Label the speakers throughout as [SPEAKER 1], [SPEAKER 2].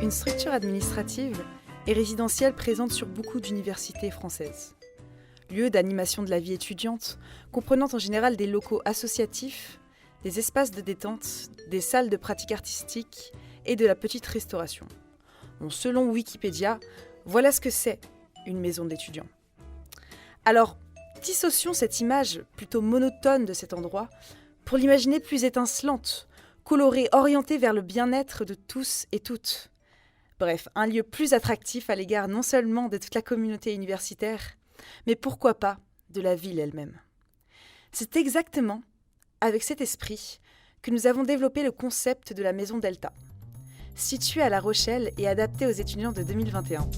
[SPEAKER 1] une structure administrative et résidentielle présente sur beaucoup d'universités françaises. Lieu d'animation de la vie étudiante, comprenant en général des locaux associatifs, des espaces de détente, des salles de pratique artistique et de la petite restauration. Bon, selon Wikipédia, voilà ce que c'est une maison d'étudiants. Alors, dissocions cette image plutôt monotone de cet endroit pour l'imaginer plus étincelante, colorée, orientée vers le bien-être de tous et toutes. Bref, un lieu plus attractif à l'égard non seulement de toute la communauté universitaire, mais pourquoi pas de la ville elle-même. C'est exactement avec cet esprit que nous avons développé le concept de la Maison Delta, située à La Rochelle et adaptée aux étudiants de 2021.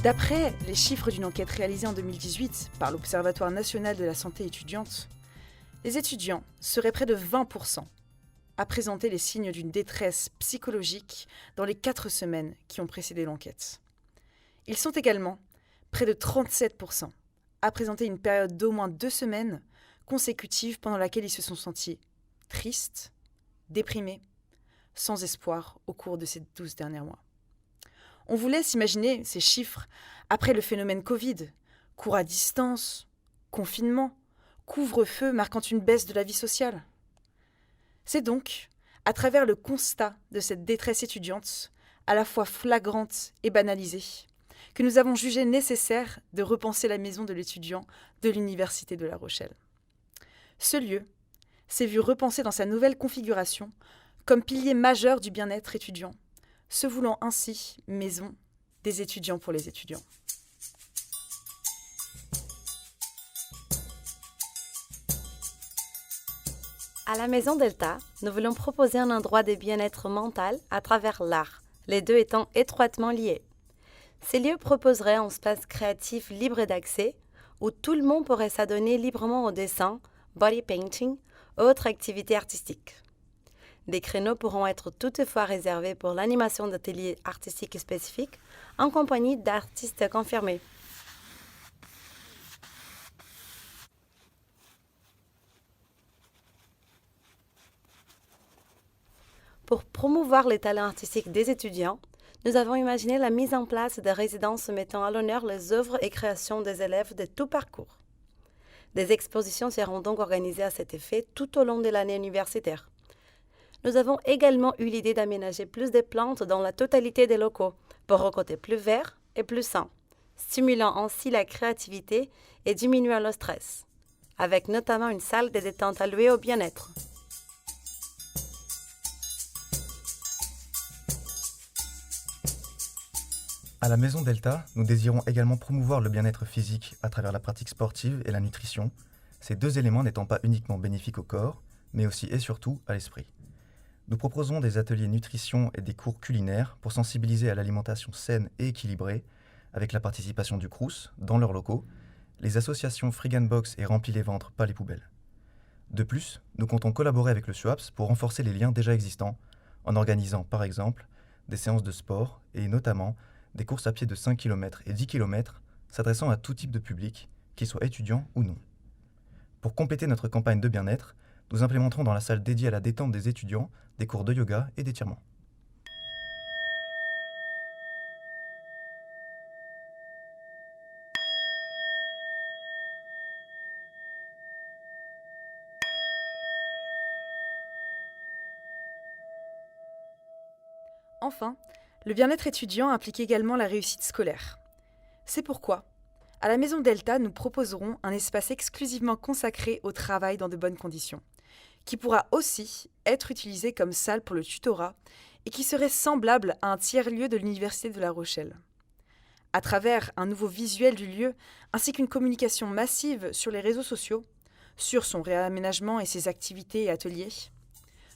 [SPEAKER 1] D'après les chiffres d'une enquête réalisée en 2018 par l'Observatoire national de la santé étudiante, les étudiants seraient près de 20% à présenter les signes d'une détresse psychologique dans les 4 semaines qui ont précédé l'enquête. Ils sont également près de 37% à présenter une période d'au moins 2 semaines consécutives pendant laquelle ils se sont sentis tristes, déprimés, sans espoir au cours de ces 12 derniers mois. On vous laisse imaginer ces chiffres après le phénomène Covid, cours à distance, confinement, couvre-feu marquant une baisse de la vie sociale. C'est donc, à travers le constat de cette détresse étudiante, à la fois flagrante et banalisée, que nous avons jugé nécessaire de repenser la maison de l'étudiant de l'Université de La Rochelle. Ce lieu s'est vu repensé dans sa nouvelle configuration comme pilier majeur du bien-être étudiant, se voulant ainsi maison des étudiants pour les étudiants.
[SPEAKER 2] À la Maison Delta, nous voulons proposer un endroit de bien-être mental à travers l'art, les deux étant étroitement liés. Ces lieux proposeraient un espace créatif libre d'accès où tout le monde pourrait s'adonner librement au dessin, body painting ou autres activités artistiques. Des créneaux pourront être toutefois réservés pour l'animation d'ateliers artistiques spécifiques en compagnie d'artistes confirmés. Pour promouvoir les talents artistiques des étudiants, nous avons imaginé la mise en place de résidences mettant à l'honneur les œuvres et créations des élèves de tout parcours. Des expositions seront donc organisées à cet effet tout au long de l'année universitaire. Nous avons également eu l'idée d'aménager plus de plantes dans la totalité des locaux pour un côté plus vert et plus sain, stimulant ainsi la créativité et diminuant le stress, avec notamment une salle de détente allouée au bien-être.
[SPEAKER 3] À la Maison Delta, nous désirons également promouvoir le bien-être physique à travers la pratique sportive et la nutrition, ces deux éléments n'étant pas uniquement bénéfiques au corps, mais aussi et surtout à l'esprit. Nous proposons des ateliers nutrition et des cours culinaires pour sensibiliser à l'alimentation saine et équilibrée, avec la participation du Crous dans leurs locaux, les associations Frigan Box et Remplis les ventres, pas les poubelles. De plus, nous comptons collaborer avec le SUAPS pour renforcer les liens déjà existants, en organisant par exemple des séances de sport et notamment des courses à pied de 5 km et 10 km s'adressant à tout type de public, qu'il soit étudiant ou non. Pour compléter notre campagne de bien-être, nous implémenterons dans la salle dédiée à la détente des étudiants des cours de yoga et d'étirement.
[SPEAKER 1] Enfin, le bien-être étudiant implique également la réussite scolaire. C'est pourquoi, à la Maison Delta, nous proposerons un espace exclusivement consacré au travail dans de bonnes conditions, qui pourra aussi être utilisé comme salle pour le tutorat et qui serait semblable à un tiers-lieu de l'Université de La Rochelle. À travers un nouveau visuel du lieu, ainsi qu'une communication massive sur les réseaux sociaux, sur son réaménagement et ses activités et ateliers,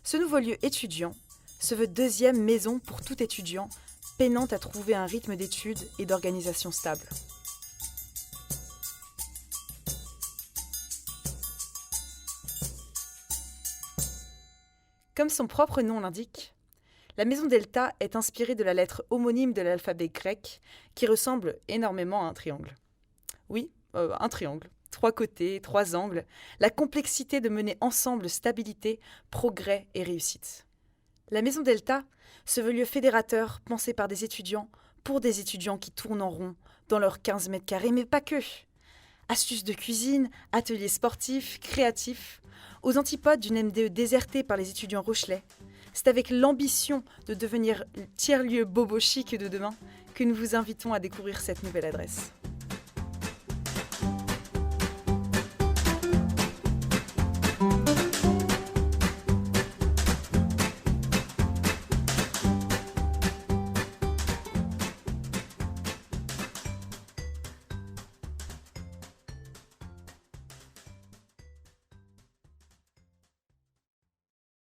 [SPEAKER 1] ce nouveau lieu étudiant se veut deuxième maison pour tout étudiant peinant à trouver un rythme d'études et d'organisation stable. Comme son propre nom l'indique, la Maison Delta est inspirée de la lettre homonyme de l'alphabet grec qui ressemble énormément à un triangle. Oui, un triangle. 3 côtés, 3 angles, la complexité de mener ensemble stabilité, progrès et réussite. La Maison Delta se veut lieu fédérateur pensé par des étudiants pour des étudiants qui tournent en rond dans leurs 15 mètres carrés, mais pas que. Astuces de cuisine, ateliers sportifs, créatifs, aux antipodes d'une MDE désertée par les étudiants rochelais. C'est avec l'ambition de devenir tiers-lieu bobo chic de demain que nous vous invitons à découvrir cette nouvelle adresse.